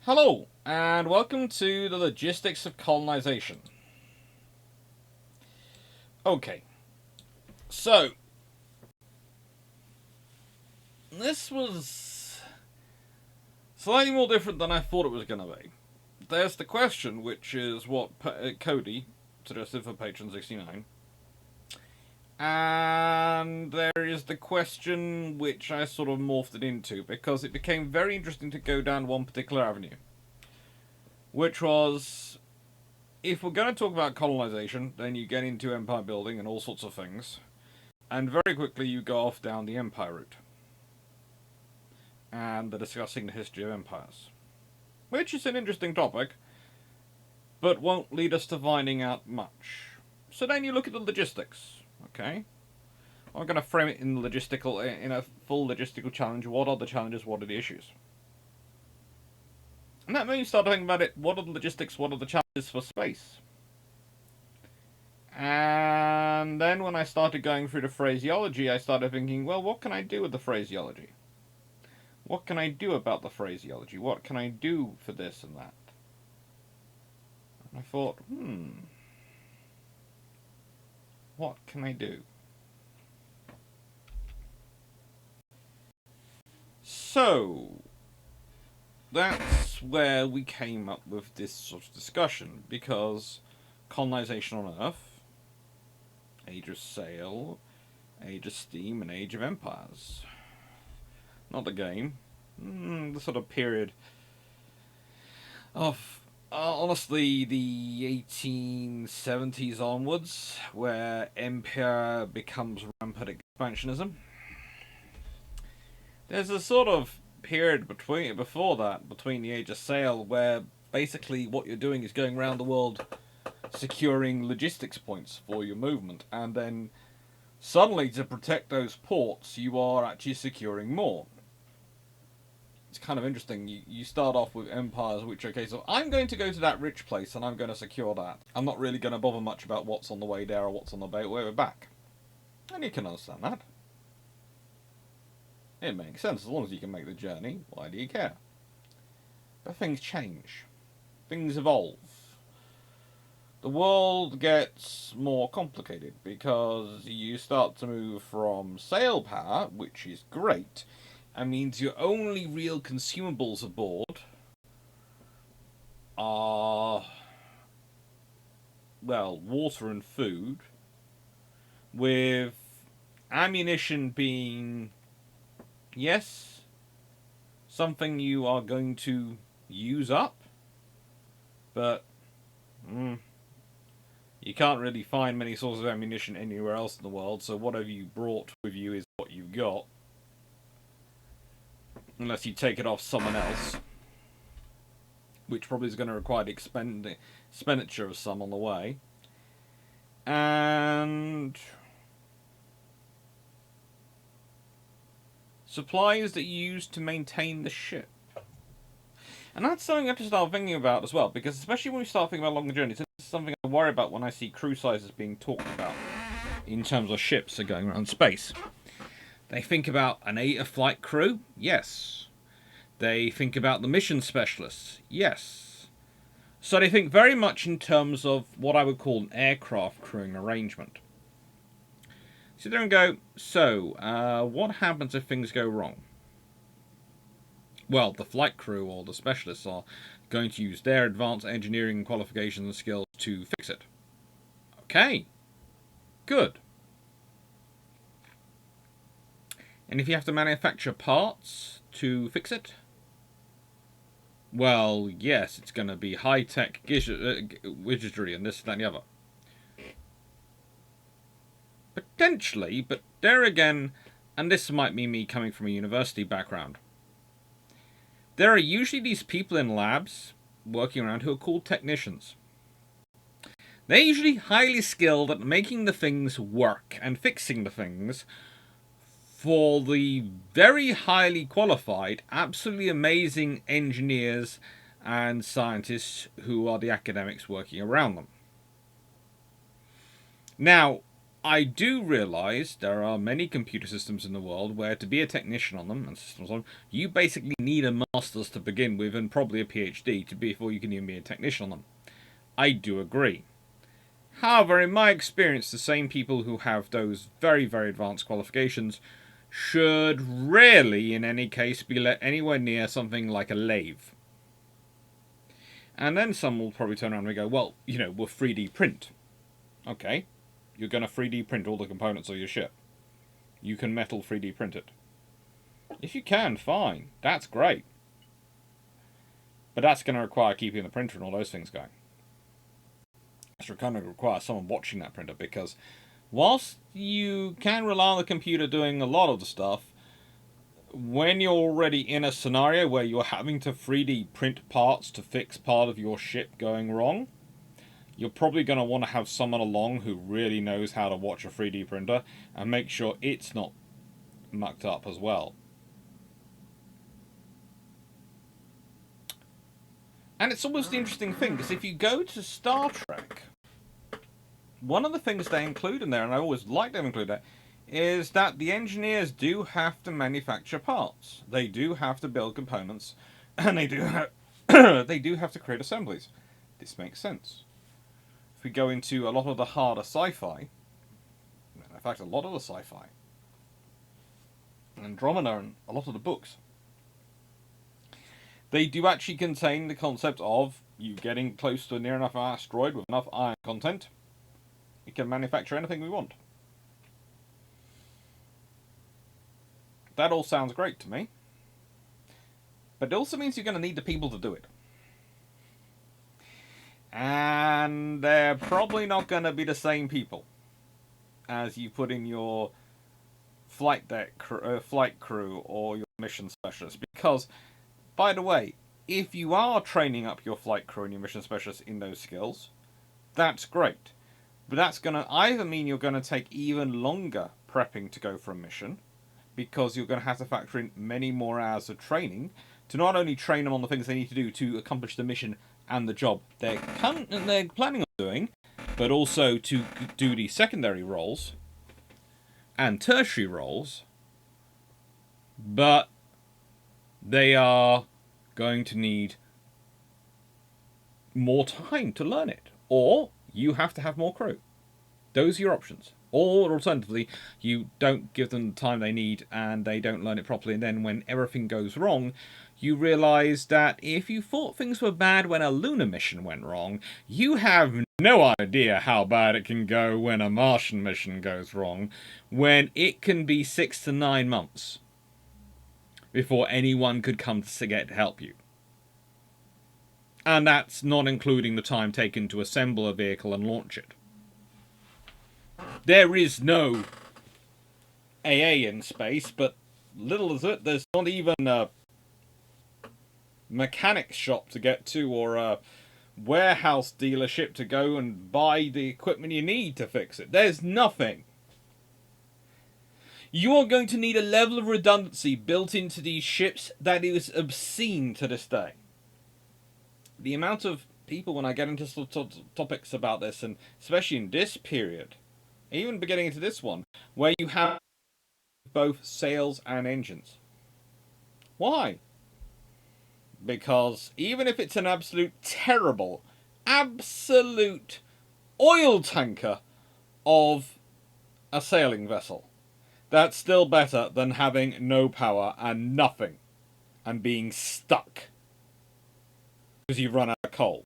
Hello, and welcome to the logistics of colonization. Okay, so this was slightly more different than I thought it was going to be. There's the question, which is what Cody suggested for Patron 69, and there is the question which I sort of morphed it into because it became very interesting to go down one particular avenue, which was if we're going to talk about colonization, then you get into empire building and all sorts of things. And very quickly you go off down the empire route. And they're discussing the history of empires. Which is an interesting topic, but won't lead us to finding out much. So then you look at the logistics, okay? I'm going to frame it in a full logistical challenge. What are the challenges? What are the issues? And that means you start thinking about it. What are the logistics? What are the challenges for space? And then when I started going through the phraseology, I started thinking, well, what can I do with the phraseology? What can I do about the phraseology? What can I do for this and that? And I thought, what can I do? So, that's where we came up with this sort of discussion, because colonization on Earth, Age of Sail, Age of Steam, and Age of Empires. Not the game. The sort of period of, honestly, the 1870s onwards, where empire becomes rampant expansionism. There's a sort of period before that, between the Age of Sail, where basically what you're doing is going around the world securing logistics points for your movement, and then suddenly to protect those ports, you are actually securing more. It's kind of interesting. You start off with empires which are okay, so I'm going to go to that rich place and I'm going to secure that. I'm not really going to bother much about what's on the way there or what's on the way back. And you can understand that. It makes sense. As long as you can make the journey, why do you care? But things change. Things evolve. The world gets more complicated because you start to move from sail power, which is great, and means your only real consumables aboard are, well, water and food, with ammunition being, yes, something you are going to use up, but you can't really find many sources of ammunition anywhere else in the world, so whatever you brought with you is what you've got. Unless you take it off someone else, which probably is going to require the expenditure of some on the way. And supplies that you use to maintain the ship. And that's something I have to start thinking about as well, because especially when we start thinking about longer journeys, this is something I worry about when I see crew sizes being talked about in terms of ships that are going around space. They think about a flight crew, yes. They think about the mission specialists, yes. So they think very much in terms of what I would call an aircraft crewing arrangement. Sit there and go, so, what happens if things go wrong? Well, the flight crew or the specialists are going to use their advanced engineering qualifications and skills to fix it. Okay, good. And if you have to manufacture parts to fix it, well, yes, it's going to be high-tech widgetry and this, that, and the other. Potentially, but there again, and this might be me coming from a university background, there are usually these people in labs working around who are called technicians. They're usually highly skilled at making the things work and fixing the things for the very highly qualified, absolutely amazing engineers and scientists who are the academics working around them. Now, I do realise there are many computer systems in the world where to be a technician on them, and systems on them, you basically need a master's to begin with and probably a PhD before you can even be a technician on them. I do agree. However, in my experience, the same people who have those very, very advanced qualifications should rarely, in any case, be let anywhere near something like a lathe. And then some will probably turn around and go, well, we'll 3D print. Okay, you're going to 3D print all the components of your ship. You can metal 3D print it. If you can, fine. That's great. But that's going to require keeping the printer and all those things going. It's going to require someone watching that printer, because whilst you can rely on the computer doing a lot of the stuff, when you're already in a scenario where you're having to 3D print parts to fix part of your ship going wrong, you're probably going to want to have someone along who really knows how to watch a 3D printer and make sure it's not mucked up as well. And it's almost the interesting thing, because if you go to Star Trek, one of the things they include in there, and I always like them include that, is that the engineers do have to manufacture parts. They do have to build components, and they do have to create assemblies. This makes sense. If we go into a lot of the harder sci-fi, in fact, a lot of the sci-fi, Andromeda and a lot of the books, they do actually contain the concept of you getting close to a near enough asteroid with enough iron content. We can manufacture anything we want. That all sounds great to me. But it also means you're going to need the people to do it. And they're probably not going to be the same people as you put in your flight crew or your mission specialist. Because, by the way, if you are training up your flight crew and your mission specialist in those skills, that's great. But that's going to either mean you're going to take even longer prepping to go for a mission, because you're going to have to factor in many more hours of training to not only train them on the things they need to do to accomplish the mission and the job they're planning on doing, but also to do the secondary roles and tertiary roles. But they are going to need more time to learn it, or you have to have more crew. Those are your options. Or alternatively, you don't give them the time they need and they don't learn it properly, and then when everything goes wrong, you realise that if you thought things were bad when a lunar mission went wrong, you have no idea how bad it can go when a Martian mission goes wrong, when it can be 6 to 9 months before anyone could come to help you. And that's not including the time taken to assemble a vehicle and launch it. There is no AA in space, but little is it, there's not even a mechanic's shop to get to, or a warehouse dealership to go and buy the equipment you need to fix it. There's nothing. You are going to need a level of redundancy built into these ships that is obscene to this day. The amount of people, when I get into sort of topics about this, and especially in this period, even beginning into this one, where you have both sails and engines. Why? Because even if it's an absolute terrible, absolute oil tanker of a sailing vessel, that's still better than having no power and nothing and being stuck because you've run out of coal.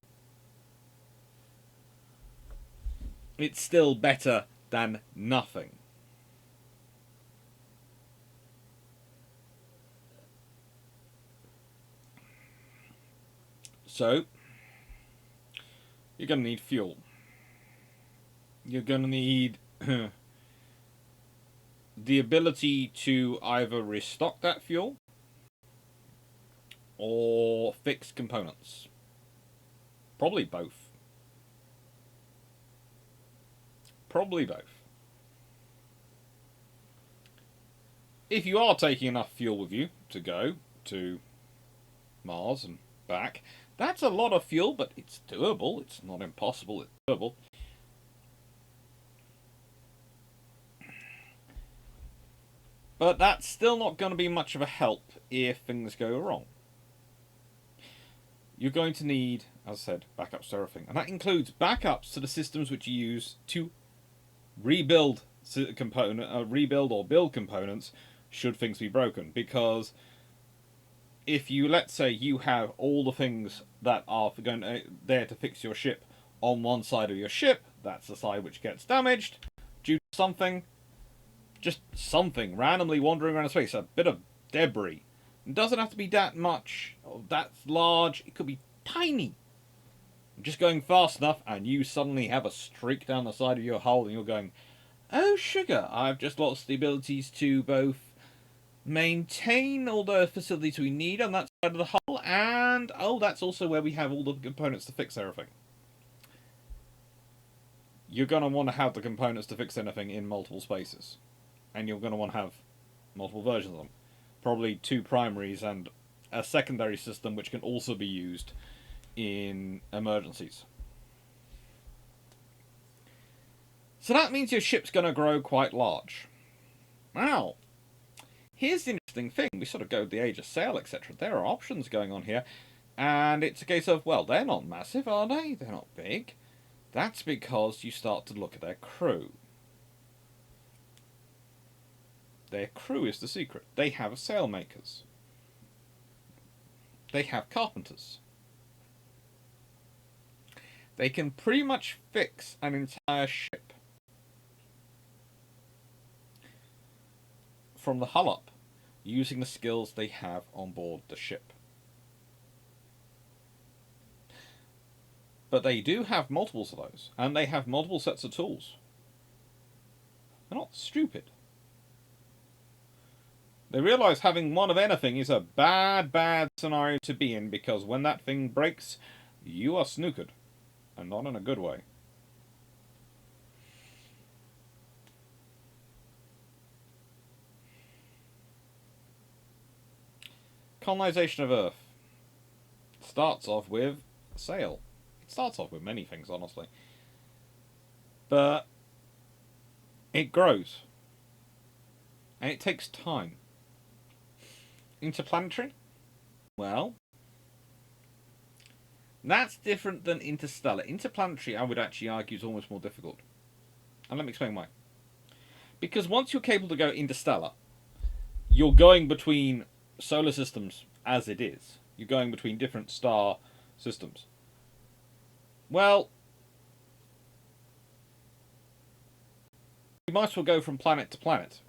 It's still better than nothing. So, you're going to need fuel. You're going to need the ability to either restock that fuel or fix components. Probably both. Probably both. If you are taking enough fuel with you to go to Mars and back, that's a lot of fuel, but it's doable. It's not impossible, it's doable. But that's still not going to be much of a help if things go wrong. You're going to need, as I said, backups to everything. And that includes backups to the systems which you use to rebuild or build components should things be broken. Because if you, let's say, you have all the things that are there to fix your ship on one side of your ship, that's the side which gets damaged due to something, just something randomly wandering around space, a bit of debris. It doesn't have to be that much, or that large, it could be tiny. Just going fast enough, and you suddenly have a streak down the side of your hull, and you're going, oh sugar, I've just lost the abilities to both maintain all the facilities we need on that side of the hull, and oh, that's also where we have all the components to fix everything. You're going to want to have the components to fix anything in multiple spaces. And you're going to want to have multiple versions of them. Probably 2 primaries and a secondary system which can also be used in emergencies. So that means your ship's going to grow quite large. Now, here's the interesting thing. We sort of go with the age of sail, etc. There are options going on here. And it's a case of, well, they're not massive, are they? They're not big. That's because you start to look at their crew. Their crew is the secret. They have sailmakers. They have carpenters. They can pretty much fix an entire ship from the hull up using the skills they have on board the ship. But they do have multiples of those, and they have multiple sets of tools. They're not stupid. They realise having one of anything is a bad scenario to be in, because when that thing breaks, you are snookered. And not in a good way. Colonisation of Earth starts off with a sail. It starts off with many things, honestly. But it grows. And it takes time. Interplanetary? Well, that's different than interstellar. Interplanetary, I would actually argue, is almost more difficult. And let me explain why. Because once you're capable to go interstellar, you're going between solar systems as it is. You're going between different star systems. Well, you might as well go from planet to planet,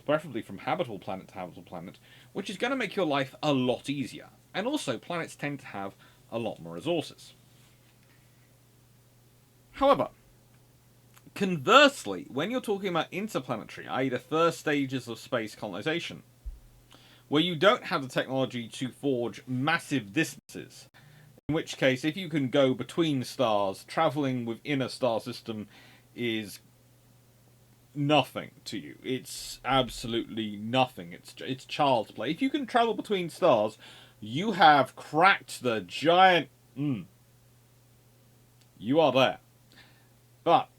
preferably from habitable planet to habitable planet, which is going to make your life a lot easier. And also, planets tend to have a lot more resources. However, conversely, when you're talking about interplanetary, i.e. the first stages of space colonization, where you don't have the technology to forge massive distances, in which case, if you can go between stars, travelling within a star system is nothing to you. It's absolutely nothing. It's child's play. If you can travel between stars, you have cracked the giant... You are there. But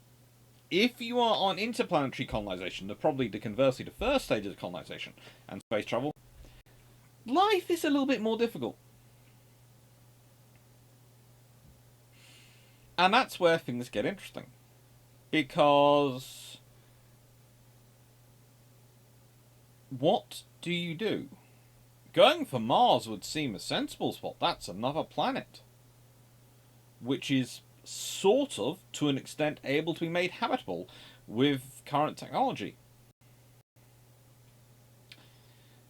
if you are on interplanetary colonization, probably conversely the first stage of colonization and space travel, life is a little bit more difficult. And that's where things get interesting. Because what do you do? Going for Mars would seem a sensible spot. That's another planet, which is sort of, to an extent, able to be made habitable with current technology.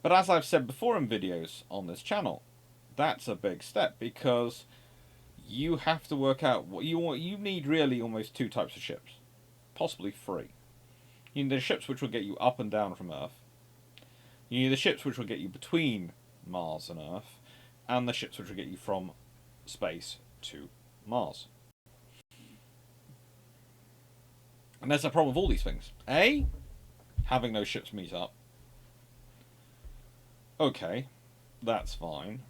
But as I've said before in videos on this channel, that's a big step, because you have to work out what you want. You need really almost 2 types of ships, possibly 3. You need the ships which will get you up and down from Earth. You need the ships which will get you between Mars and Earth, and the ships which will get you from space to Mars. And there's a problem with all these things. A, having those ships meet up. Okay, that's fine.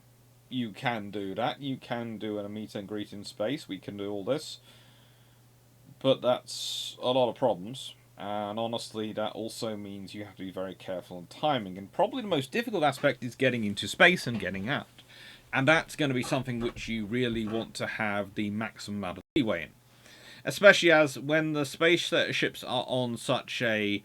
You can do that. You can do a meet and greet in space. We can do all this. But that's a lot of problems. And honestly, that also means you have to be very careful on timing. And probably the most difficult aspect is getting into space and getting out. And that's going to be something which you really want to have the maximum amount of leeway in. Especially as when the spaceships are on such a,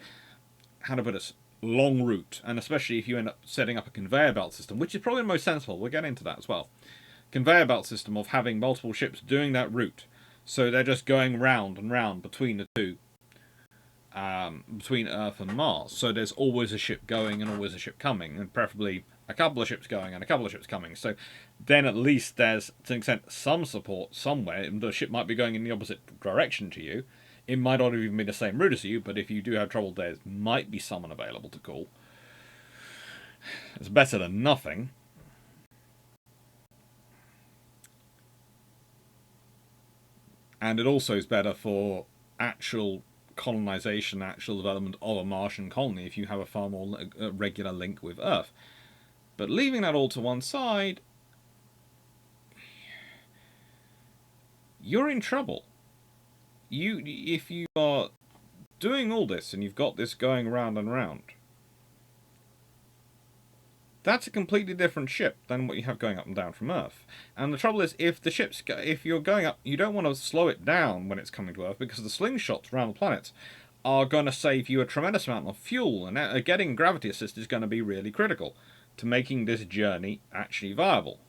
how to put it, long route, and especially if you end up setting up a conveyor belt system, which is probably the most sensible. We'll get into that as well. Conveyor belt system of having multiple ships doing that route, so they're just going round and round between the two, between Earth and Mars. So there's always a ship going and always a ship coming, and preferably a couple of ships going and a couple of ships coming. So then at least there's, to an extent, some support somewhere. The ship might be going in the opposite direction to you. It might not even be the same route as you, but if you do have trouble, there might be someone available to call. It's better than nothing. And it also is better for actual colonization, actual development of a Martian colony if you have a far more regular link with Earth. But leaving that all to one side, you're in trouble. If you are doing all this and you've got this going round and round, that's a completely different ship than what you have going up and down from Earth. And the trouble is, if you're going up, you don't want to slow it down when it's coming to Earth, because the slingshots around the planet are going to save you a tremendous amount of fuel, and getting gravity assist is going to be really critical to making this journey actually viable.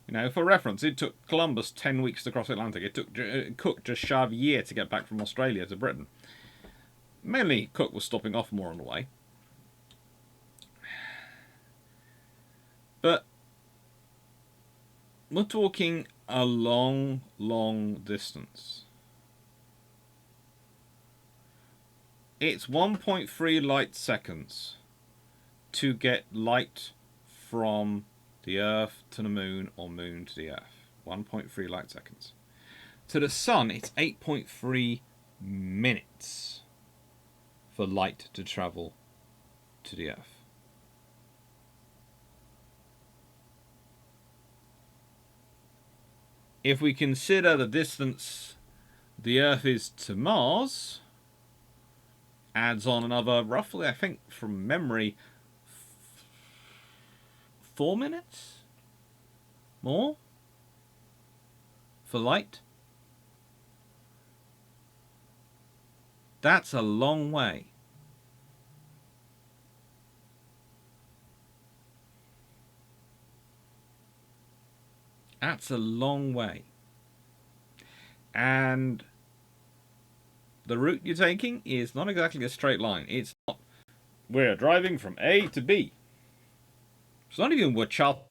You know, for reference, it took Columbus 10 weeks to cross the Atlantic. It took Cook just shy of a year to get back from Australia to Britain. Mainly, Cook was stopping off more on the way. But we're talking a long, long distance. It's 1.3 light seconds to get light from the Earth to the Moon, or Moon to the Earth. 1.3 light seconds. To the Sun, it's 8.3 minutes for light to travel to the Earth. If we consider the distance the Earth is to Mars, adds on another, roughly, I think, from memory, 4 minutes? More? For light? That's a long way. That's a long way. And the route you're taking is not exactly a straight line. It's not, we're driving from A to B. It's not even we're charting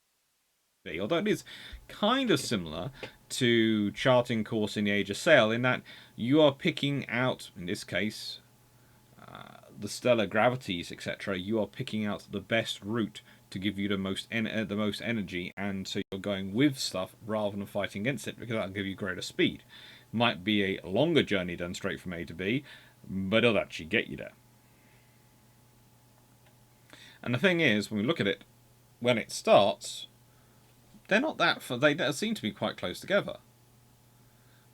B, although it is kind of similar to charting course in the Age of Sail, in that you are picking out, in this case, the stellar gravities, etc. You are picking out the best route to give you the most energy, and so you're going with stuff rather than fighting against it, because that'll give you greater speed. Might be a longer journey than straight from A to B, but it'll actually get you there. And the thing is, when we look at it, when it starts, they're not that far. They seem to be quite close together.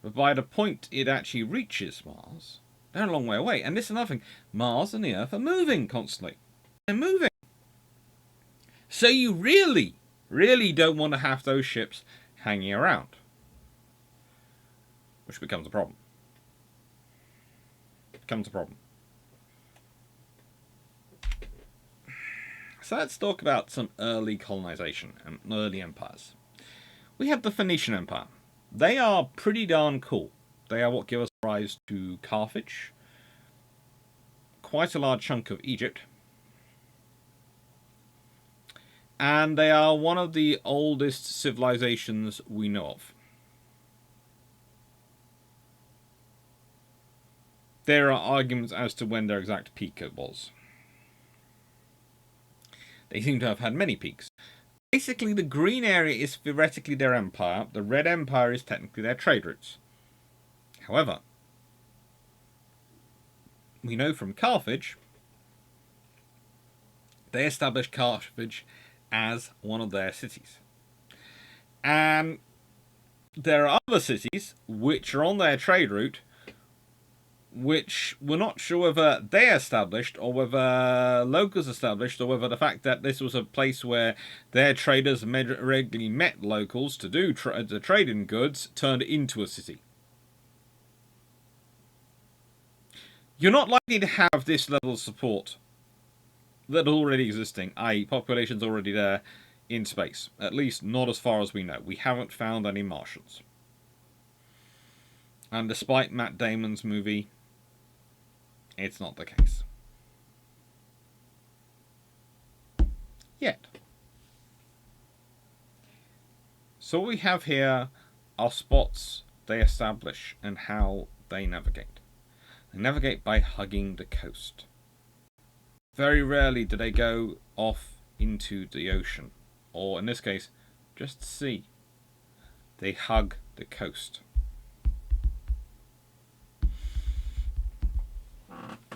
But by the point it actually reaches Mars, they're a long way away. And this is another thing. Mars and the Earth are moving constantly. They're moving. So you really, really don't want to have those ships hanging around. Which becomes a problem. So let's talk about some early colonization and early empires. We have the Phoenician Empire. They are pretty darn cool. They are what give us rise to Carthage, quite a large chunk of Egypt, and they are one of the oldest civilizations we know of. There are arguments as to when their exact peak was. They seem to have had many peaks. Basically, the green area is theoretically their empire. The red empire is technically their trade routes. However, we know from Carthage, they established Carthage as one of their cities. And there are other cities which are on their trade route, which we're not sure whether they established or whether locals established, or whether the fact that this was a place where their traders regularly met locals to do to trade in goods turned it into a city. You're not likely to have this level of support that already existing, i.e. population's already there in space. At least not as far as we know. We haven't found any Martians. And despite Matt Damon's movie, it's not the case. Yet. So what we have here are spots they establish and how they navigate. They navigate by hugging the coast. Very rarely do they go off into the ocean, or in this case, just sea. They hug the coast.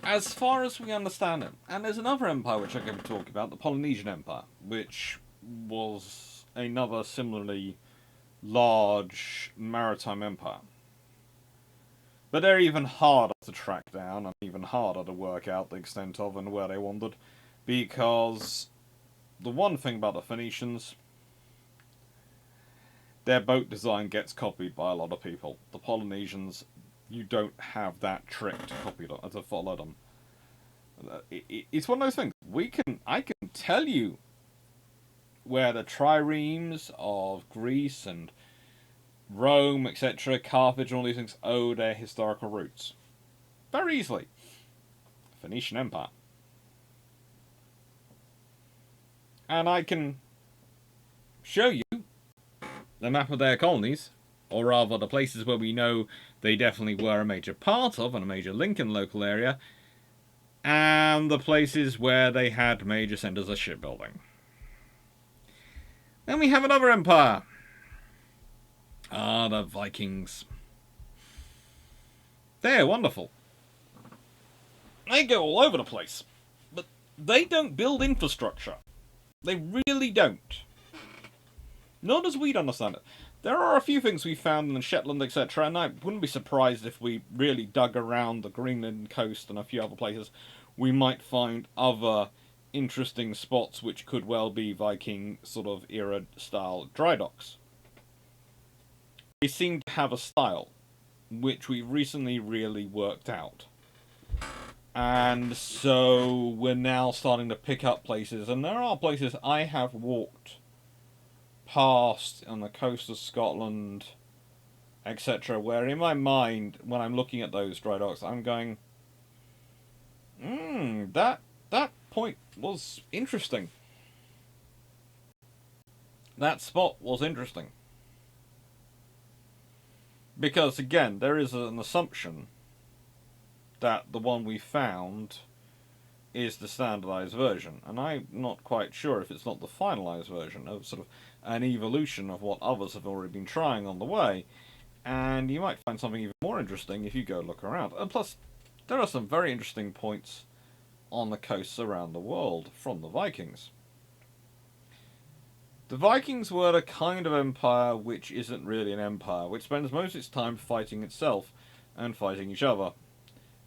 As far as we understand it, and there's another empire which I'm going to talk about, the Polynesian Empire, which was another similarly large maritime empire. But they're even harder to track down and even harder to work out the extent of and where they wandered, because the one thing about the Phoenicians, their boat design gets copied by a lot of people. The Polynesians, you don't have that trick to copy them, to follow them. It's one of those things. I can tell you where the triremes of Greece and Rome, etc., Carthage, and all these things owe their historical roots. Very easily. Phoenician Empire. And I can show you the map of their colonies, or rather the places where we know they definitely were a major part of and a major link in the local area, and the places where they had major centres of shipbuilding. Then we have another empire. The Vikings. They're wonderful. They go all over the place. But they don't build infrastructure. They really don't. Not as we'd understand it. There are a few things we found in Shetland, etc., and I wouldn't be surprised if we really dug around the Greenland coast and a few other places. We might find other interesting spots which could well be Viking sort of era style dry docks. They seem to have a style which we've recently really worked out. And so we're now starting to pick up places, and there are places I have walked past on the coast of Scotland, etc., where in my mind, when I'm looking at those dry docks, I'm going, that point was interesting. That spot was interesting. Because, again, there is an assumption that the one we found is the standardized version. And I'm not quite sure if it's not the finalized version of sort of an evolution of what others have already been trying on the way. And you might find something even more interesting if you go look around. And plus, there are some very interesting points on the coasts around the world from the Vikings. The Vikings were a kind of empire which isn't really an empire, which spends most of its time fighting itself, and fighting each other,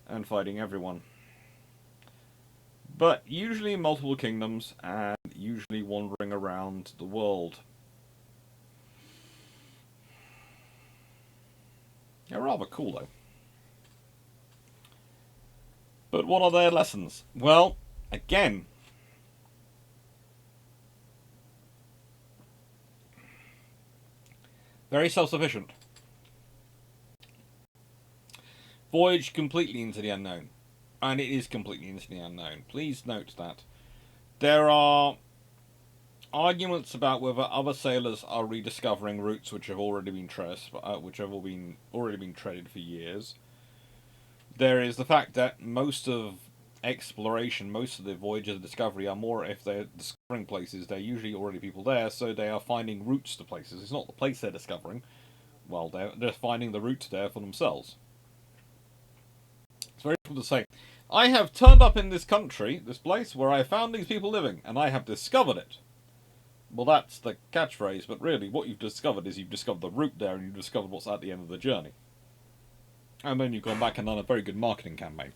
and fighting everyone. But usually in multiple kingdoms, and usually wandering around the world. They're rather cool, though. But what are their lessons? Well, again, very self-sufficient. Voyage completely into the unknown. And it is completely into the unknown. Please note that. There are arguments about whether other sailors are rediscovering routes which have already been already been treaded for years. There is the fact that most of exploration, most of the voyages of discovery are more, if they're discovering places, they're usually already people there, so they are finding routes to places. It's not the place they're discovering. Well, they're finding the routes there for themselves. It's very difficult to say, I have turned up in this country, this place, where I found these people living, and I have discovered it. Well, that's the catchphrase, but really what you've discovered is you've discovered the route there and you've discovered what's at the end of the journey. And then you've gone back and done a very good marketing campaign.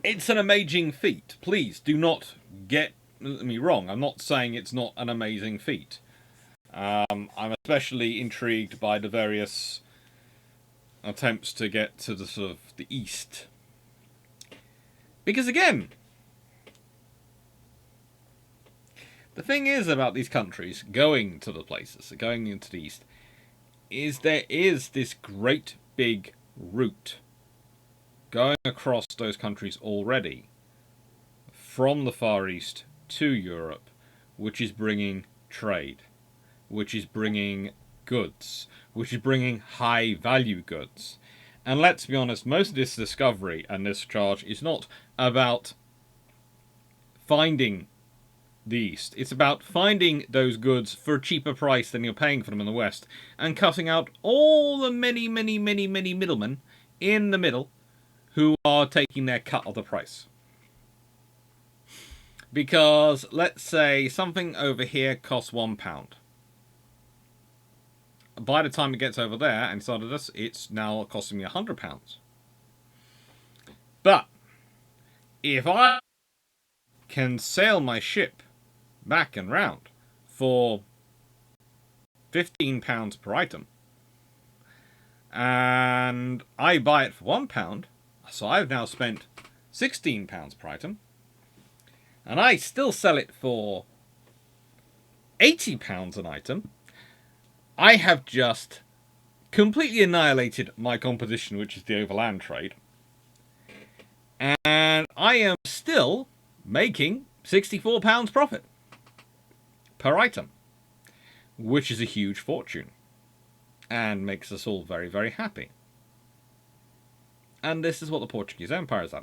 It's an amazing feat. Please do not get me wrong. I'm not saying it's not an amazing feat. I'm especially intrigued by the various attempts to get to the sort of the east. Because again, the thing is about these countries going to the places, going into the east, is there is this great big route going across those countries already from the Far East to Europe, which is bringing trade, which is bringing goods, which is bringing high value goods. And let's be honest, most of this discovery and this charge is not about finding the East. It's about finding those goods for a cheaper price than you're paying for them in the West and cutting out all the many middlemen in the middle who are taking their cut of the price. Because let's say something over here costs £1. By the time it gets over there and started this, it's now costing me £100. But if I can sail my ship back and round for £15 per item, and I buy it for £1, so I've now spent £16 per item, and I still sell it for £80 an item, I have just completely annihilated my competition, which is the overland trade, and I am still making £64 profit per item, which is a huge fortune and makes us all very, very happy. And this is what the Portuguese Empire is at.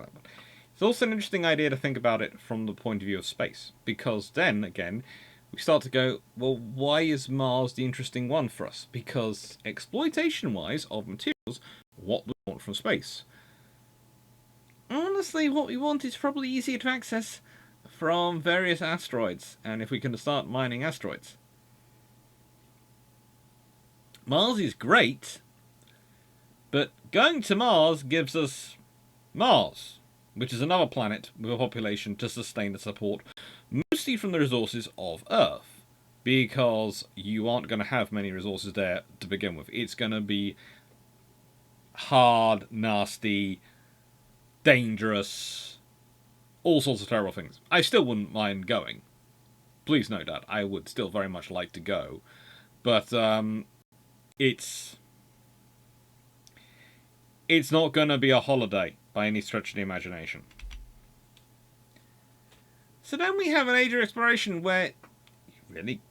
It's also an interesting idea to think about it from the point of view of space, because then, again, we start to go, well, why is Mars the interesting one for us? Because exploitation-wise of materials, what do we want from space? Honestly, what we want is probably easier to access from various asteroids, and if we can start mining asteroids. Mars is great, but going to Mars gives us Mars, which is another planet with a population to sustain and support, mostly from the resources of Earth, because you aren't going to have many resources there to begin with. It's going to be hard, nasty, dangerous, all sorts of terrible things. I still wouldn't mind going. Please note that. I would still very much like to go. But it's not going to be a holiday by any stretch of the imagination. So then we have an age of exploration where,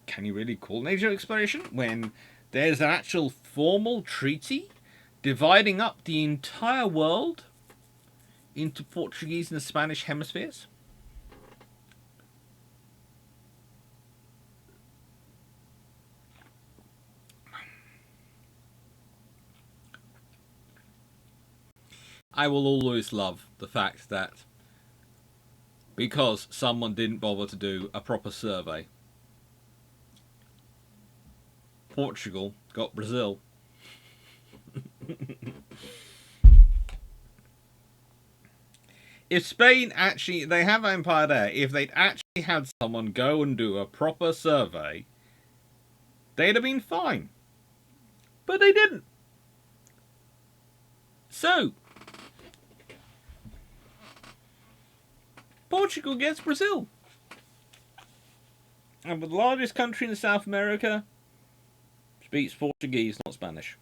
can you really call it an age of exploration? When there's an actual formal treaty dividing up the entire world into Portuguese and Spanish hemispheres? I will always love the fact that because someone didn't bother to do a proper survey, Portugal got Brazil. If Spain actually, they have an empire there, if they'd actually had someone go and do a proper survey, they'd have been fine. But they didn't. So, Portugal gets Brazil. And the largest country in South America speaks Portuguese, not Spanish.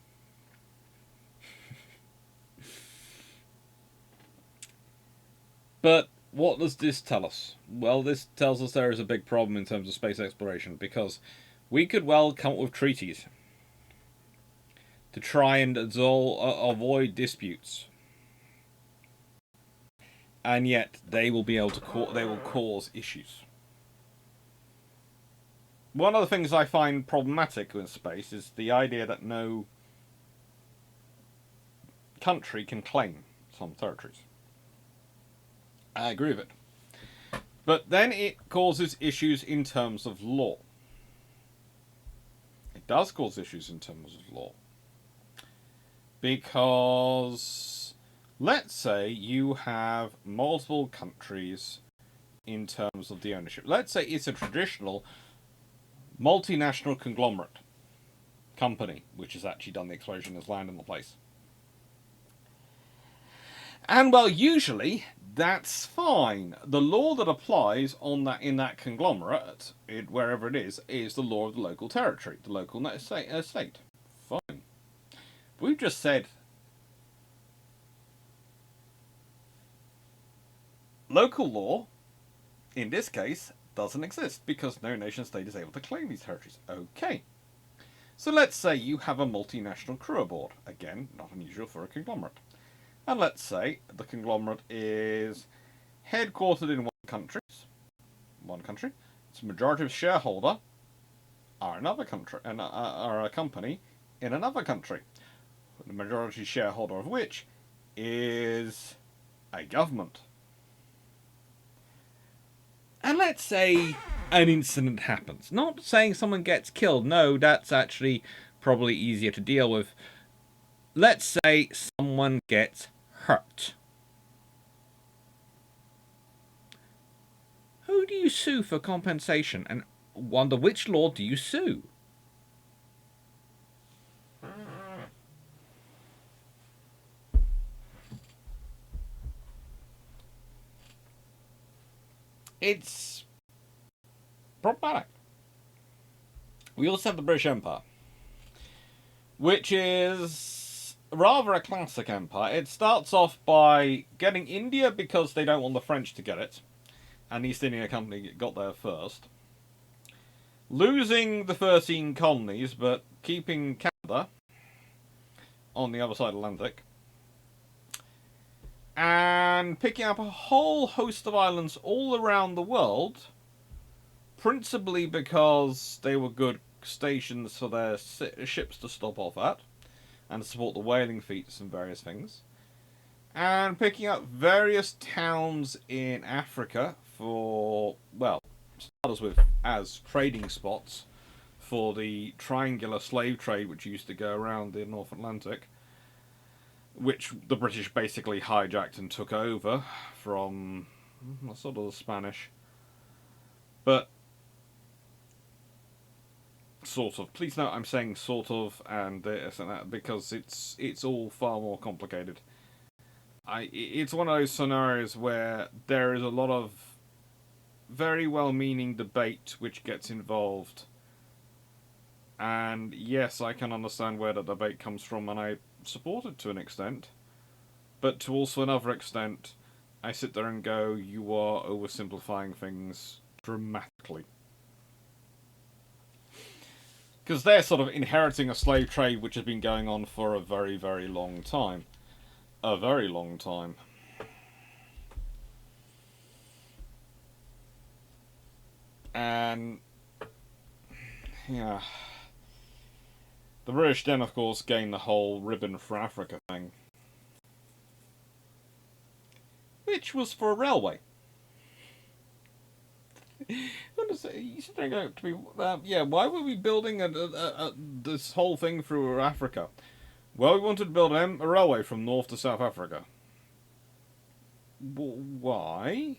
But what does this tell us? Well, this tells us there is a big problem in terms of space exploration, because we could well come up with treaties to try and avoid disputes, and yet they will be able to they will cause issues. One of the things I find problematic with space is the idea that no country can claim some territories. I agree with it. But then it causes issues in terms of law. It does cause issues in terms of law. Because, let's say you have multiple countries in terms of the ownership. Let's say it's a traditional multinational conglomerate company, which has actually done the exploration, has landed in the place. And well, usually that's fine. The law that applies on that in that conglomerate, wherever it is the law of the local territory, the local state. Fine. We've just said local law, in this case, doesn't exist because no nation state is able to claim these territories. Okay. So let's say you have a multinational crew aboard. Again, not unusual for a conglomerate. And let's say the conglomerate is headquartered in one country. Its majority of shareholder are another country, and are a company in another country. The majority shareholder of which is a government. And let's say an incident happens. Not saying someone gets killed. No, that's actually probably easier to deal with. Let's say someone gets hurt. Who do you sue for compensation? And under which law do you sue? It's problematic. We also have the British Empire, which is rather a classic empire. It starts off by getting India because they don't want the French to get it, and the East India Company got there first. Losing the 13 colonies, but keeping Canada on the other side of the Atlantic. And picking up a whole host of islands all around the world, principally because they were good stations for their ships to stop off at, and to support the whaling fleets and various things. And picking up various towns in Africa for, well, starters with as trading spots for the triangular slave trade which used to go around the North Atlantic, which the British basically hijacked and took over from sort of the Spanish. But sort of. Please note I'm saying sort of and this and that because it's all far more complicated. It's one of those scenarios where there is a lot of very well-meaning debate which gets involved. And yes, I can understand where the debate comes from, and I support it to an extent. But to also another extent, I sit there and go, you are oversimplifying things dramatically. Because they're sort of inheriting a slave trade which has been going on for a very, very long time. A very long time. And yeah, the British then, of course, gained the whole ribbon for Africa thing, which was for a railway. You sit there and go to me, yeah, why were we building this whole thing through Africa? Well, we wanted to build a railway from North to South Africa. Why?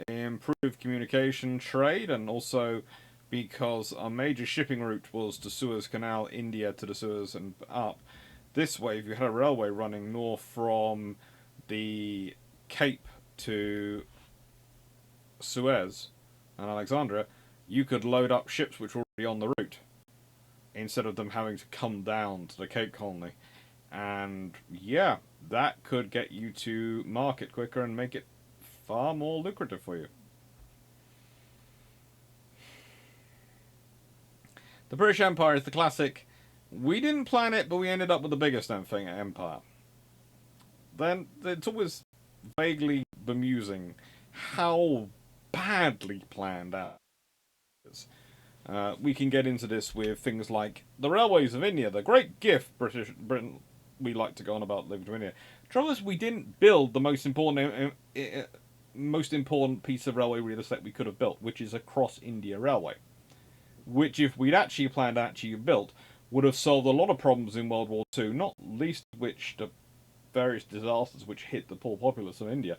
Improve communication, trade, and also because our major shipping route was the Suez Canal, India to the Suez and up. This way, if you had a railway running north from the Cape to Suez and Alexandria, you could load up ships which were already on the route, instead of them having to come down to the Cape Colony. And yeah, that could get you to market quicker and make it far more lucrative for you. The British Empire is the classic, we didn't plan it, but we ended up with the biggest empire. Then it's always vaguely bemusing how badly planned out it is. We can get into this with things like the railways of India, the great gift Britain we like to go on about living to India. The trouble is we didn't build the most important most important piece of railway real estate we could have built, which is a cross-India railway. Which, if we'd actually planned, actually built, would have solved a lot of problems in World War II, not least of which the various disasters which hit the poor populace of India,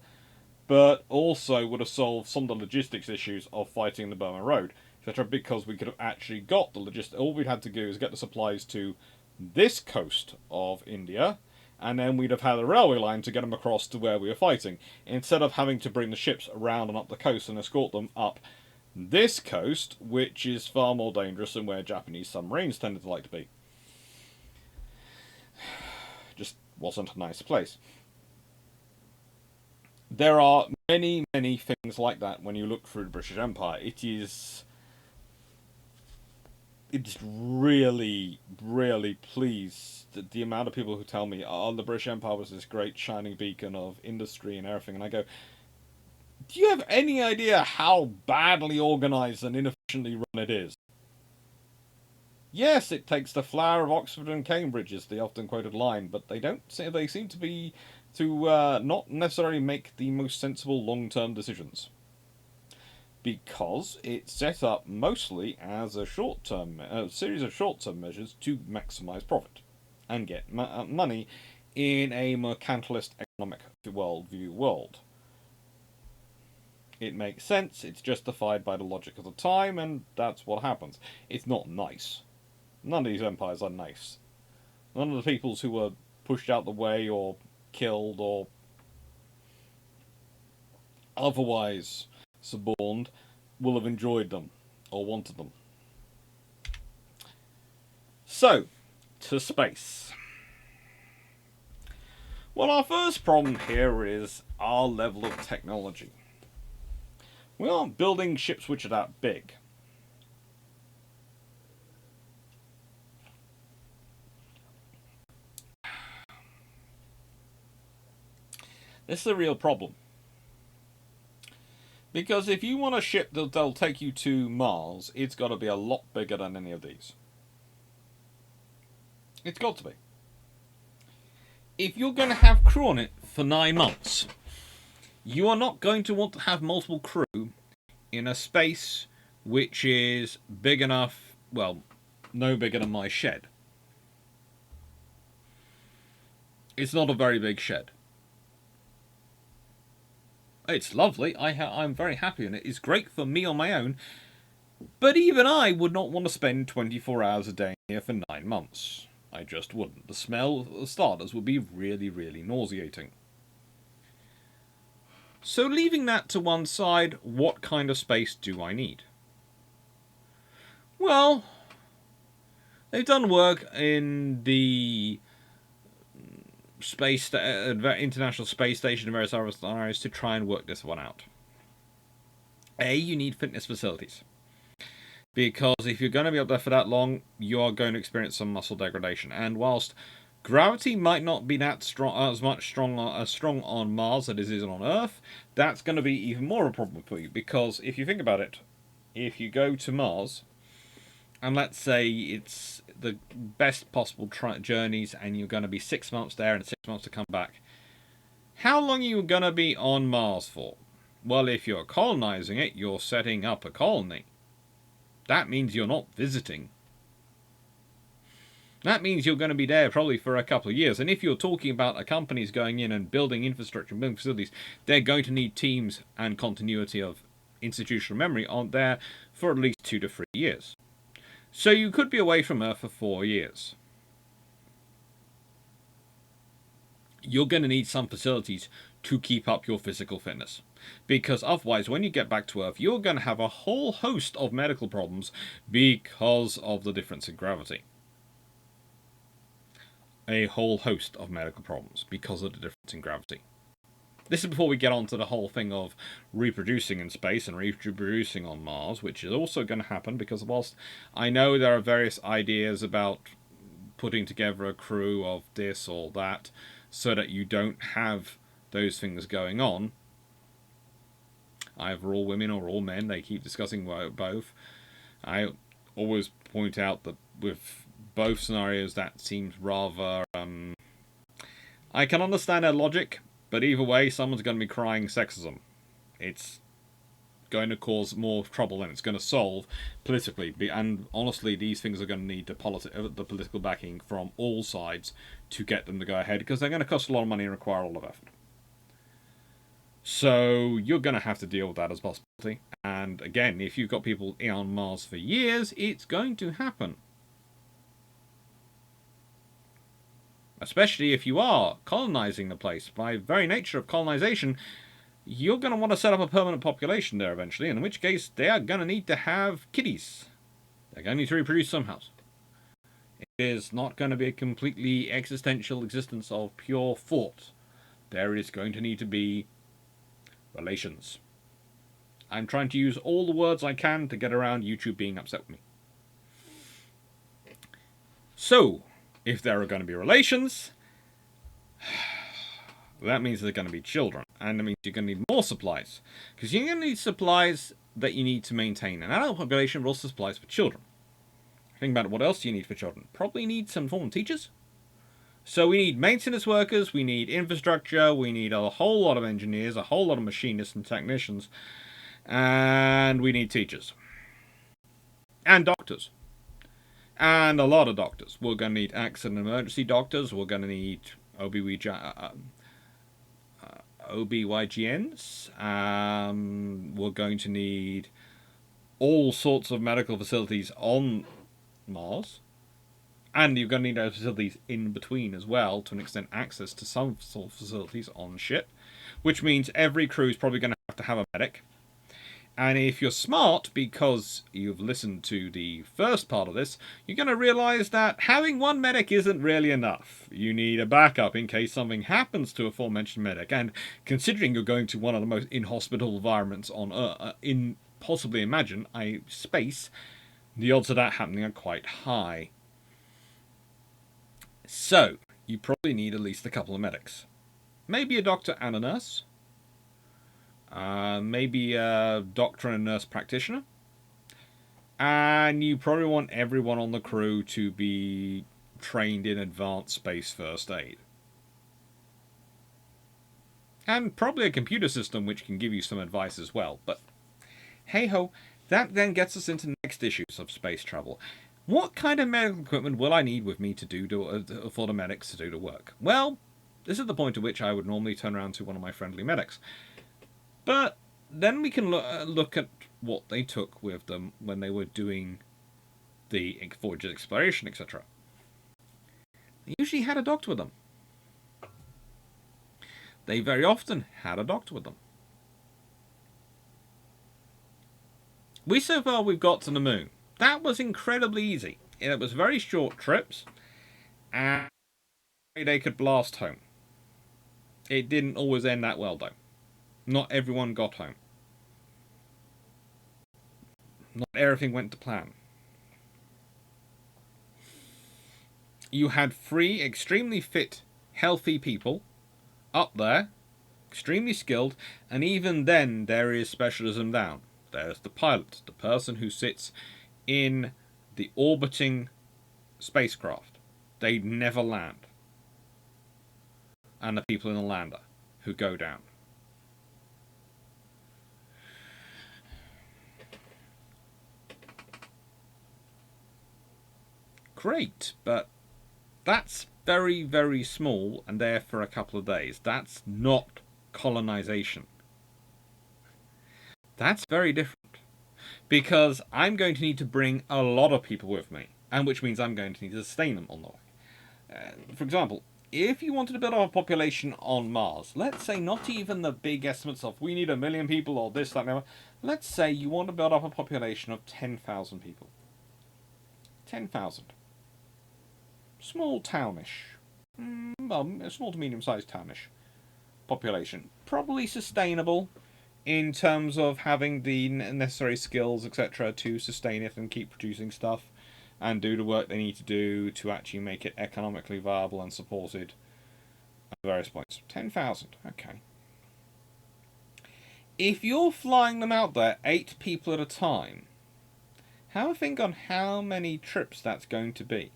but also would have solved some of the logistics issues of fighting the Burma Road, etc., because we could have actually got the logistics. All we'd had to do is get the supplies to this coast of India, and then we'd have had a railway line to get them across to where we were fighting, instead of having to bring the ships around and up the coast and escort them up this coast, which is far more dangerous than where Japanese submarines tended to like to be. Just wasn't a nice place. There are many, many things like that when you look through the British Empire. It's really, really pleased that the amount of people who tell me, oh, the British Empire was this great shining beacon of industry and everything, and I go, do you have any idea how badly organised and inefficiently run it is? Yes, it takes the flower of Oxford and Cambridge, is the often quoted line, but they seem to not necessarily make the most sensible long-term decisions. Because it's set up mostly as a series of short-term measures to maximise profit and get money in a mercantilist economic world. It makes sense, it's justified by the logic of the time, and that's what happens. It's not nice. None of these empires are nice. None of the peoples who were pushed out the way or killed or otherwise suborned will have enjoyed them or wanted them. So, to space. Well, our first problem here is our level of technology. We aren't building ships which are that big. This is a real problem. Because if you want a ship that'll take you to Mars, it's got to be a lot bigger than any of these. It's got to be. If you're going to have crew on it for 9 months, you are not going to want to have multiple crew in a space which is big enough, well, no bigger than my shed. It's not a very big shed. It's lovely. I'm very happy in it. It's great for me on my own. But even I would not want to spend 24 hours a day here for 9 months. I just wouldn't. The smell of the starters would be really, really nauseating. So leaving that to one side, what kind of space do I need? Well, they've done work in the International Space Station and various other scenarios to try and work this one out. You need fitness facilities. Because if you're going to be up there for that long, you are going to experience some muscle degradation. And whilst gravity might not be that strong, as strong on Mars as it is on Earth, that's going to be even more of a problem for you. Because if you think about it, if you go to Mars, and let's say it's the best possible journeys, and you're going to be 6 months there and 6 months to come back, how long are you going to be on Mars for? Well, if you're colonizing it, you're setting up a colony. That means you're not visiting. That means you're going to be there probably for a couple of years. And if you're talking about companies going in and building infrastructure and building facilities, they're going to need teams and continuity of institutional memory on there for at least 2 to 3 years. So you could be away from Earth for 4 years. You're going to need some facilities to keep up your physical fitness. Because otherwise, when you get back to Earth, you're going to have a whole host of medical problems because of the difference in gravity. A whole host of medical problems because of the difference in gravity. This is before we get on to the whole thing of reproducing in space and reproducing on Mars, which is also going to happen because whilst I know there are various ideas about putting together a crew of this or that so that you don't have those things going on, either all women or all men, they keep discussing both. I always point out that with both scenarios that seems rather... I can understand their logic, but either way, someone's going to be crying sexism. It's going to cause more trouble than it's going to solve politically. And honestly, these things are going to need the political backing from all sides to get them to go ahead, because they're going to cost a lot of money and require a lot of effort. So you're going to have to deal with that as a possibility. And again, if you've got people on Mars for years, it's going to happen. Especially if you are colonizing the place. By very nature of colonization, you're going to want to set up a permanent population there eventually, in which case they are going to need to have kiddies. They're going to need to reproduce somehow. It is not going to be a completely existential existence of pure thought. There is going to need to be relations. I'm trying to use all the words I can to get around YouTube being upset with me. So, if there are going to be relations, that means there's going to be children. And that means you're going to need more supplies. Because you're going to need supplies that you need to maintain an adult population, but also supplies for children. Think about it, what else do you need for children? Probably need some form of teachers. So we need maintenance workers, we need infrastructure, we need a whole lot of engineers, a whole lot of machinists and technicians, and we need teachers. And doctors. And a lot of doctors. We're going to need accident and emergency doctors, we're going to need OBGYNs, we're going to need all sorts of medical facilities on Mars. And you're going to need those facilities in between as well, to an extent access to some sort of facilities on ship. Which means every crew is probably going to have a medic. And if you're smart, because you've listened to the first part of this, you're going to realise that having one medic isn't really enough. You need a backup in case something happens to a aforementioned medic. And considering you're going to one of the most inhospitable environments on Earth, possibly imagine, space, the odds of that happening are quite high. So, you probably need at least a couple of medics. Maybe a doctor and a nurse. Maybe a doctor and a nurse practitioner. And you probably want everyone on the crew to be trained in advanced space first aid. And probably a computer system which can give you some advice as well. But hey ho, that then gets us into the next issues of space travel. What kind of medical equipment will I need with me for the medics to do the work? Well, this is the point at which I would normally turn around to one of my friendly medics. But then we can look at what they took with them when they were doing the Voyage exploration, etc. They usually had a doctor with them. They very often had a doctor with them. We've got to the moon. That was incredibly easy. It was very short trips, and they could blast home. It didn't always end that well, though. Not everyone got home. Not everything went to plan. You had 3 extremely fit, healthy people up there, extremely skilled, and even then there is specialism down. There's the pilot, the person who sits in the orbiting spacecraft. They never land. And the people in the lander who go down. Great, but that's very, very small and there for a couple of days. That's not colonization. That's very different. Because I'm going to need to bring a lot of people with me, and which means I'm going to need to sustain them on the way. For example, if you wanted to build up a population on Mars, let's say not even the big estimates of we need 1 million people or this, that, and the other. Let's say you want to build up a population of 10,000 people. 10,000. Small townish. Well, a small to medium-sized townish population. Probably sustainable in terms of having the necessary skills, etc., to sustain it and keep producing stuff and do the work they need to do to actually make it economically viable and supported at various points. 10,000, okay. If you're flying them out there 8 people at a time, have a think on how many trips that's going to be.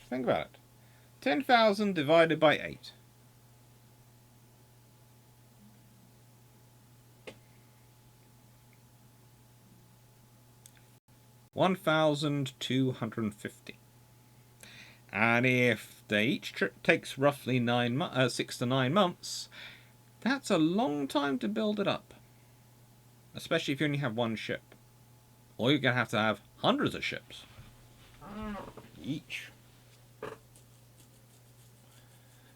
Think about it. 10,000 divided by 8. 1,250. And if each trip takes roughly 6 to 9 months, that's a long time to build it up. Especially if you only have one ship. Or you're going to have hundreds of ships. Each.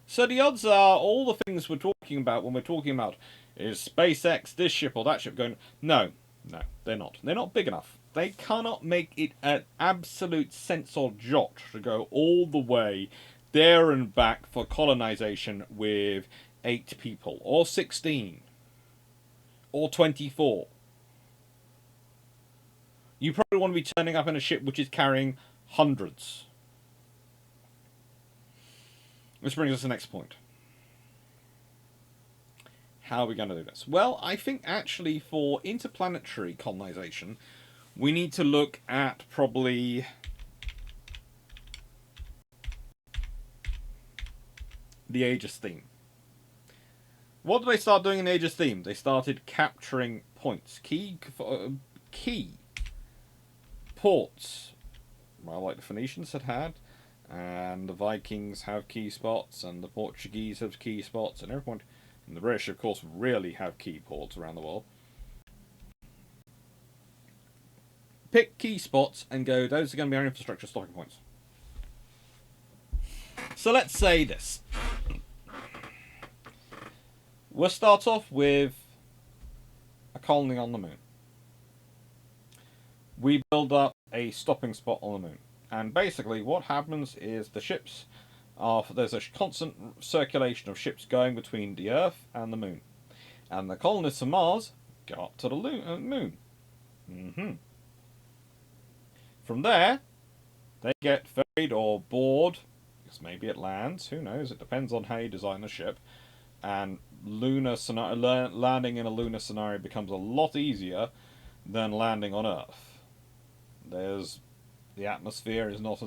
So the odds are all the things we're talking about when we're talking about is SpaceX, this ship or that ship going... No, they're not. They're not big enough. They cannot make it an absolute sense or jot to go all the way there and back for colonization with 8 people, or 16, or 24. You probably want to be turning up in a ship which is carrying hundreds. Which brings us to the next point. How are we going to do this? Well, I think actually for interplanetary colonization, we need to look at probably the Aegis theme. What did they start doing in the Aegis theme? They started capturing points. Key ports. Well, like the Phoenicians had. And the Vikings have key spots, and the Portuguese have key spots, and everyone, and the British, of course, really have key ports around the world. Pick key spots and go, those are going to be our infrastructure stopping points. So let's say this. We'll start off with a colony on the moon. We build up a stopping spot on the moon. And basically what happens is the ships there's a constant circulation of ships going between the Earth and the moon. And the colonists of Mars go up to the moon. From there, they get ferried or board, because maybe it lands, who knows, it depends on how you design the ship. And landing in a lunar scenario becomes a lot easier than landing on Earth. The atmosphere is not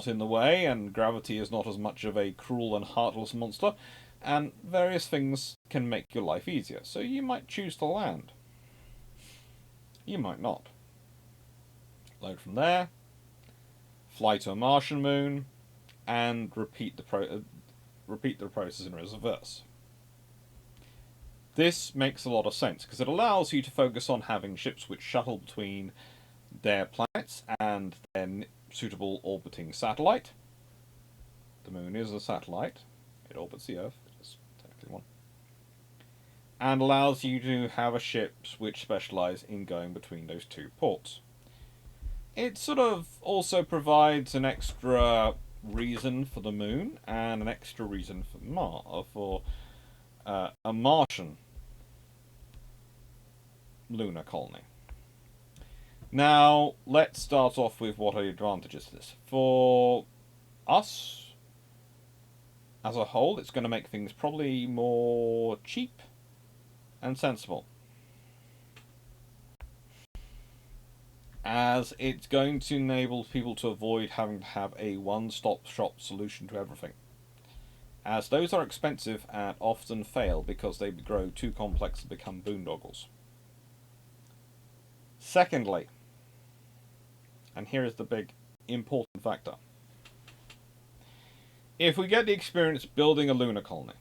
in the way, and gravity is not as much of a cruel and heartless monster, and various things can make your life easier. So you might choose to land. You might not. Load from there, fly to a Martian moon, and repeat the process in reverse. This makes a lot of sense because it allows you to focus on having ships which shuttle between their planets and their suitable orbiting satellite. The moon is a satellite. It orbits the Earth. It is technically one. And allows you to have ships which specialise in going between those two ports. It sort of also provides an extra reason for the moon and an extra reason for a Martian lunar colony. Now, let's start off with what are the advantages to this. For us, as a whole, it's going to make things probably more cheap and sensible. As it's going to enable people to avoid having to have a one-stop shop solution to everything. As those are expensive and often fail because they grow too complex and become boondoggles. Secondly, and here is the big important factor. If we get the experience building a lunar colony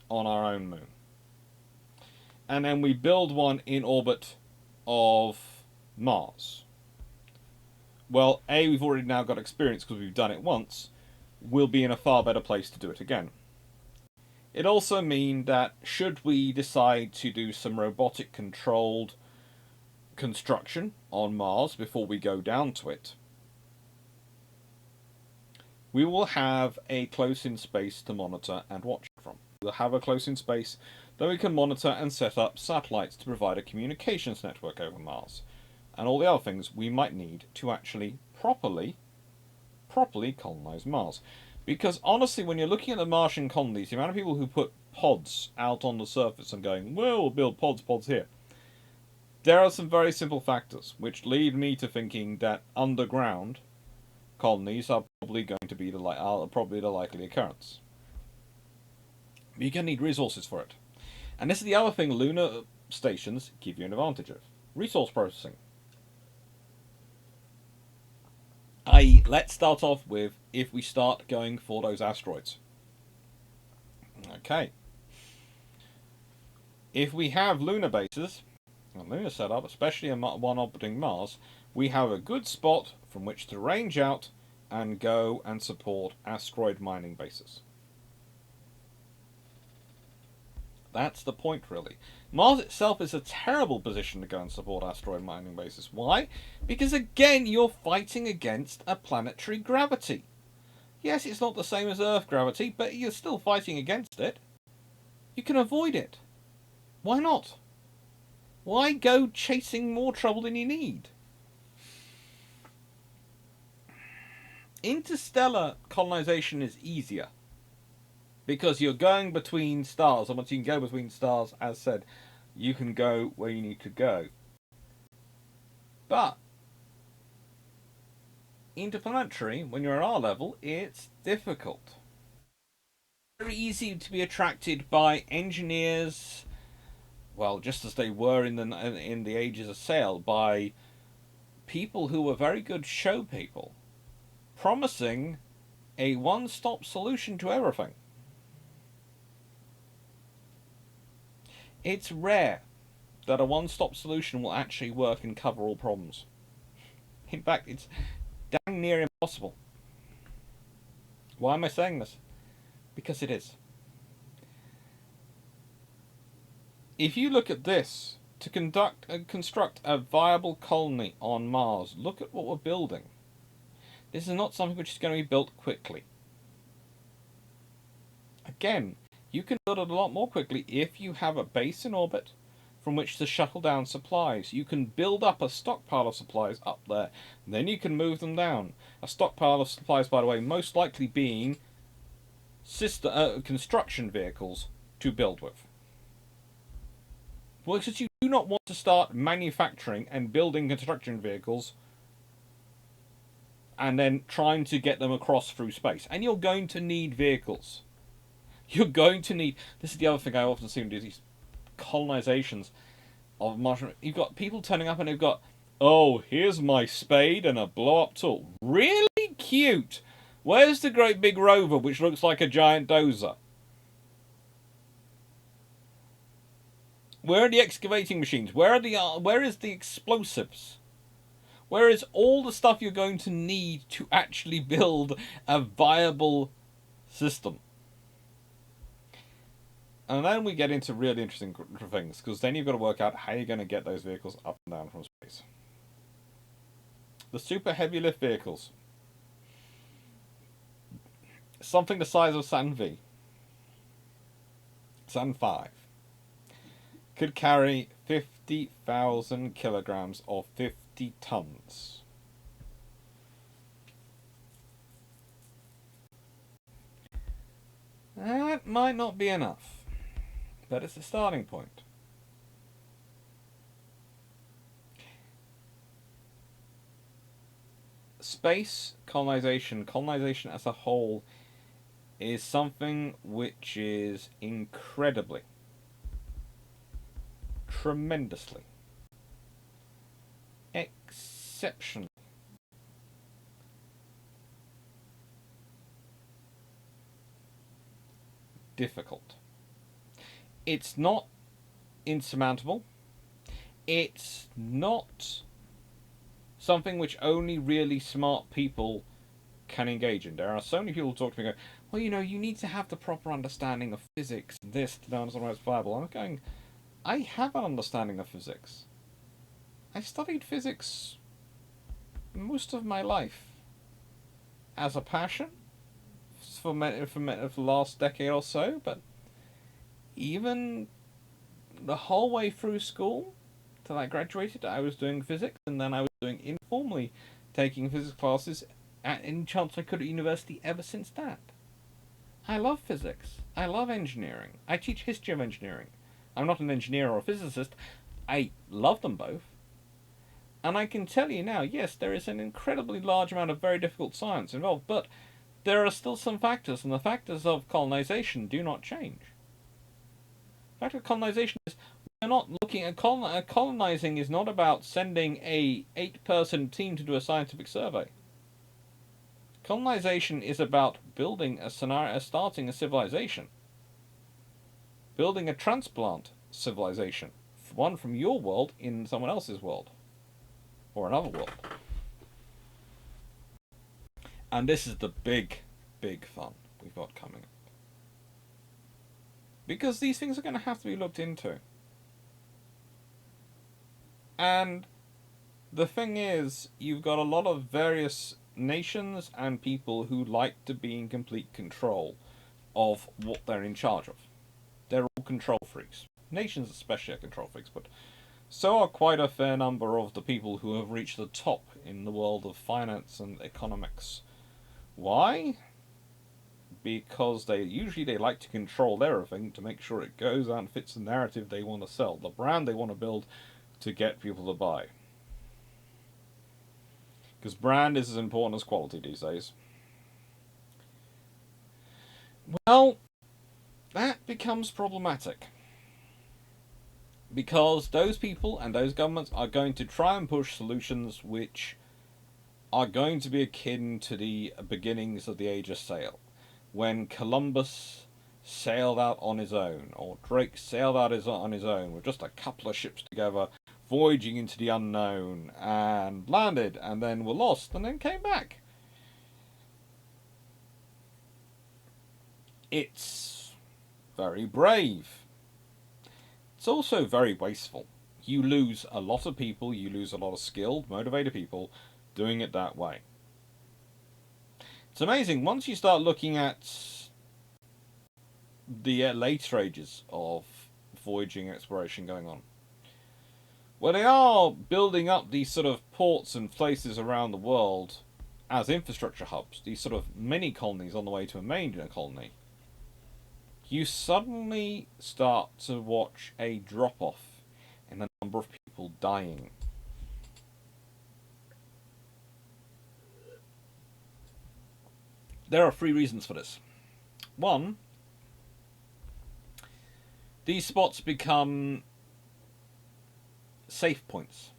on our own moon, and then we build one in orbit of Mars, well, A, we've already now got experience because we've done it once, we'll be in a far better place to do it again. It also means that should we decide to do some robotic controlled construction on Mars before we go down to it, we will have a close-in space to monitor and watch from. We'll have a close-in space that we can monitor and set up satellites to provide a communications network over Mars, and all the other things we might need to actually properly colonize Mars. Because honestly, when you're looking at the Martian colonies, the amount of people who put pods out on the surface and going, well, we'll build pods here, there are some very simple factors which lead me to thinking that underground colonies are probably going to be the likely occurrence. But you're going to need resources for it. And this is the other thing lunar stations give you an advantage of. Resource processing. Let's start off with if we start going for those asteroids. Okay. If we have lunar bases, a lunar setup, especially one orbiting Mars, we have a good spot from which to range out and go and support asteroid mining bases. That's the point, really. Mars itself is a terrible position to go and support asteroid mining bases. Why? Because, again, you're fighting against a planetary gravity. Yes, it's not the same as Earth gravity, but you're still fighting against it. You can avoid it. Why not? Why go chasing more trouble than you need? Interstellar colonization is easier because you're going between stars, and once you can go between stars, as said, you can go where you need to go. But interplanetary, when you're at our level, it's difficult. Very easy to be attracted by engineers, well, just as they were in the ages of sail, by people who were very good show people, promising a one-stop solution to everything. It's rare that a one-stop solution will actually work and cover all problems. In fact, it's dang near impossible. Why am I saying this? Because it is. If you look at this, to construct a viable colony on Mars, look at what we're building. This is not something which is going to be built quickly. Again, you can build it a lot more quickly if you have a base in orbit from which to shuttle down supplies. You can build up a stockpile of supplies up there, and then you can move them down. A stockpile of supplies, by the way, most likely being construction vehicles to build with. Well, because you do not want to start manufacturing and building construction vehicles and then trying to get them across through space. And you're going to need vehicles. You're going to need... This is the other thing I often see in these colonizations of Martian... You've got people turning up and they've got, oh, here's my spade and a blow-up tool. Really cute. Where's the great big rover which looks like a giant dozer? Where are the excavating machines? Where is the explosives? Where is all the stuff you're going to need to actually build a viable system? And then we get into really interesting things, because then you've got to work out how you're going to get those vehicles up and down from space. The super heavy lift vehicles. Something the size of Saturn V. Saturn V. Could carry 50,000 kilograms or 50 tons. That might not be enough, but it's a starting point. Space colonization as a whole, is something which is incredibly, tremendously, exceptionally difficult. It's not insurmountable. It's not something which only really smart people can engage in. There are so many people who talk to me going, well, you know, you need to have the proper understanding of physics, this, to know what's viable. I'm going, I have an understanding of physics. I studied physics most of my life as a passion for the last decade or so, but even the whole way through school till I graduated, I was doing physics, and then I was doing informally taking physics classes at any chance I could at university ever since that. I love physics. I love engineering. I teach history of engineering. I'm not an engineer or a physicist. I love them both. And I can tell you now, yes, there is an incredibly large amount of very difficult science involved, but there are still some factors, and the factors of colonization do not change. The fact of colonization is, we're not looking at colonizing is not about sending a 8-person team to do a scientific survey. Colonization is about building a scenario, starting a civilization. Building a transplant civilization. One from your world in someone else's world. Or another world. And this is the big, big fun we've got coming up. Because these things are going to have to be looked into. And the thing is, you've got a lot of various nations and people who like to be in complete control of what they're in charge of. They're all control freaks. Nations especially are control freaks, but so are quite a fair number of the people who have reached the top in the world of finance and economics. Why? Because they like to control everything to make sure it goes out and fits the narrative they want to sell, the brand they want to build to get people to buy. Because brand is as important as quality these days. Well, that becomes problematic. Because those people and those governments are going to try and push solutions which are going to be akin to the beginnings of the Age of Sail. When Columbus sailed out on his own, or Drake sailed out on his own with just a couple of ships together, voyaging into the unknown, and landed, and then were lost, and then came back. It's very brave. It's also very wasteful. You lose a lot of people, you lose a lot of skilled, motivated people doing it that way. It's amazing, once you start looking at the later ages of voyaging exploration going on, where they are building up these sort of ports and places around the world as infrastructure hubs, these sort of mini colonies on the way to a main colony, you suddenly start to watch a drop-off in the number of people dying. There are 3 reasons for this. 1, these spots become safe points.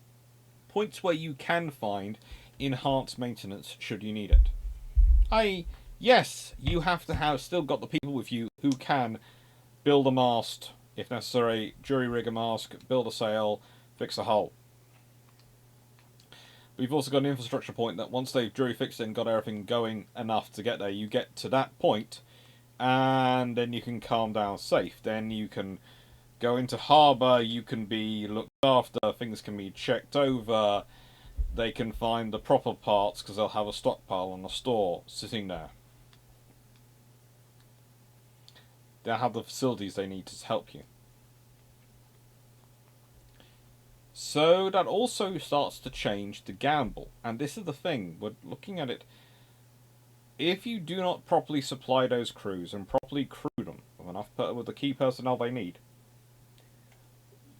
Points where you can find enhanced maintenance should you need it. Yes, you have to have still got the people with you who can build a mast, if necessary, jury rig a mast, build a sail, fix a hull. But you've also got an infrastructure point that once they've jury fixed it and got everything going enough to get there, you get to that point, and then you can calm down safe. Then you can go into harbour, you can be looked after, things can be checked over, they can find the proper parts because they'll have a stockpile on the store sitting there. They'll have the facilities they need to help you. So that also starts to change the gamble. And this is the thing, we're looking at it. If you do not properly supply those crews and properly crew them with the key personnel they need,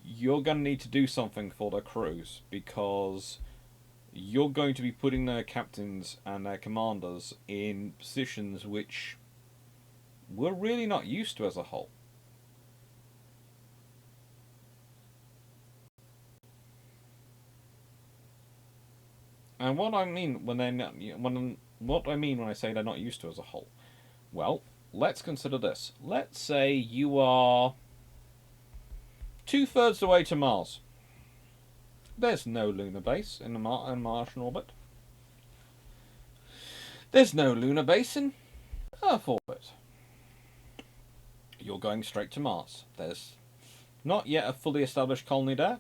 you're going to need to do something for their crews, because you're going to be putting their captains and their commanders in positions which we're really not used to as a whole. And what I mean when I say they're not used to as a whole, well, let's consider this. Let's say you are 2/3 the way to Mars. There's no lunar base in Martian orbit. There's no lunar base in Earth orbit. You're going straight to Mars. There's not yet a fully established colony there.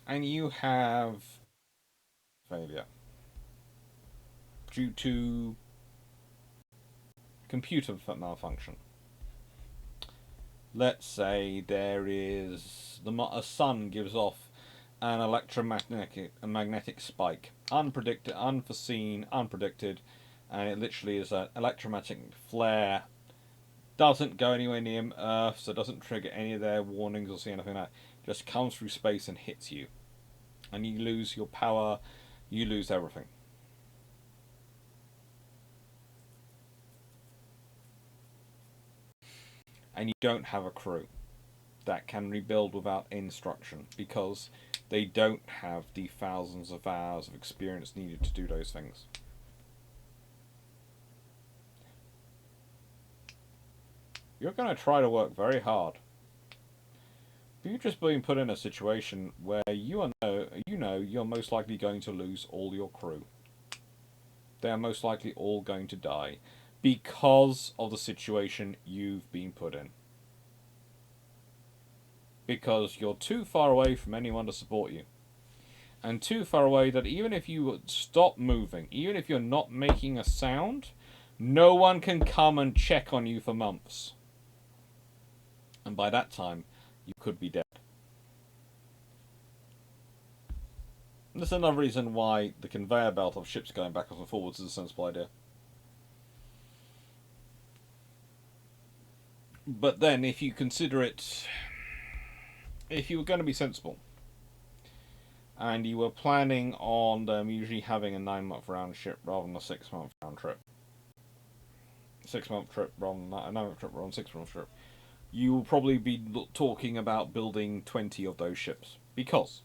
And you have failure due to computer malfunction. Let's say there is a sun gives off an magnetic spike, unpredicted, unforeseen, unpredicted, and it literally is an electromagnetic flare. Doesn't go anywhere near Earth, so it doesn't trigger any of their warnings or see anything like that. Just comes through space and hits you, and you lose your power, you lose everything. And you don't have a crew. that can rebuild without instruction, because they don't have the thousands of hours of experience needed to do those things. You're going to try to work very hard. You've just been put in a situation where you know you're most likely going to lose all your crew. They're most likely all going to die because of the situation you've been put in. Because you're too far away from anyone to support you. And too far away that even if you would stop moving, even if you're not making a sound, no one can come and check on you for months. And by that time, you could be dead. And this is another reason why the conveyor belt of ships going backwards and forwards is a sensible idea. But then, if you consider it, if you were going to be sensible, and you were planning on them usually having a 9-month round trip rather than a 6-month round trip, 6-month trip rather than a 9-month trip rather than a 6-month trip, you will probably be talking about building 20 of those ships, because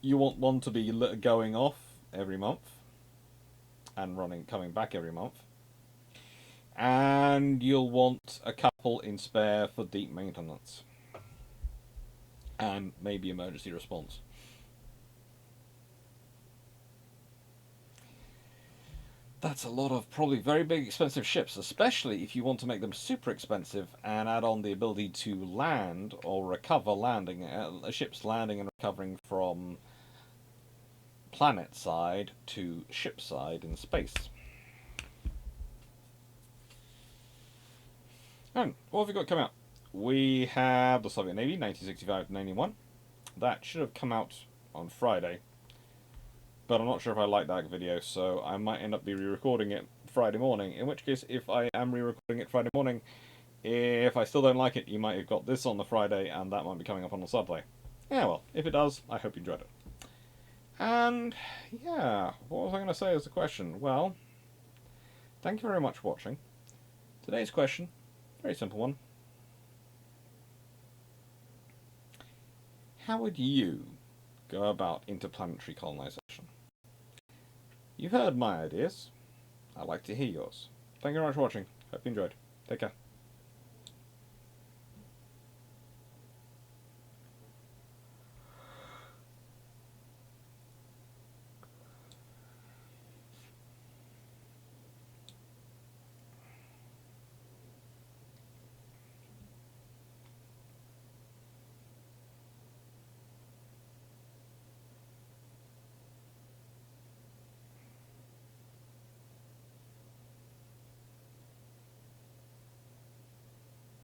you want one to be going off every month and coming back every month, and you'll want a couple in spare for deep maintenance and maybe emergency response. That's a lot of probably very big expensive ships, especially if you want to make them super expensive and add on the ability to land or recover landing, ships landing and recovering from planet side to ship side in space. And what have we got coming out? We have the Soviet Navy, 1965-91. That should have come out on Friday, but I'm not sure if I like that video, so I might end up re-recording it Friday morning, in which case, if I am re-recording it Friday morning, if I still don't like it, you might have got this on the Friday, and that might be coming up on the Saturday. Yeah, well, if it does, I hope you enjoyed it. And, yeah, what was I going to say as a question? Well, thank you very much for watching. Today's question, very simple one. How would you go about interplanetary colonization? You've heard my ideas. I'd like to hear yours. Thank you very much for watching. Hope you enjoyed. Take care.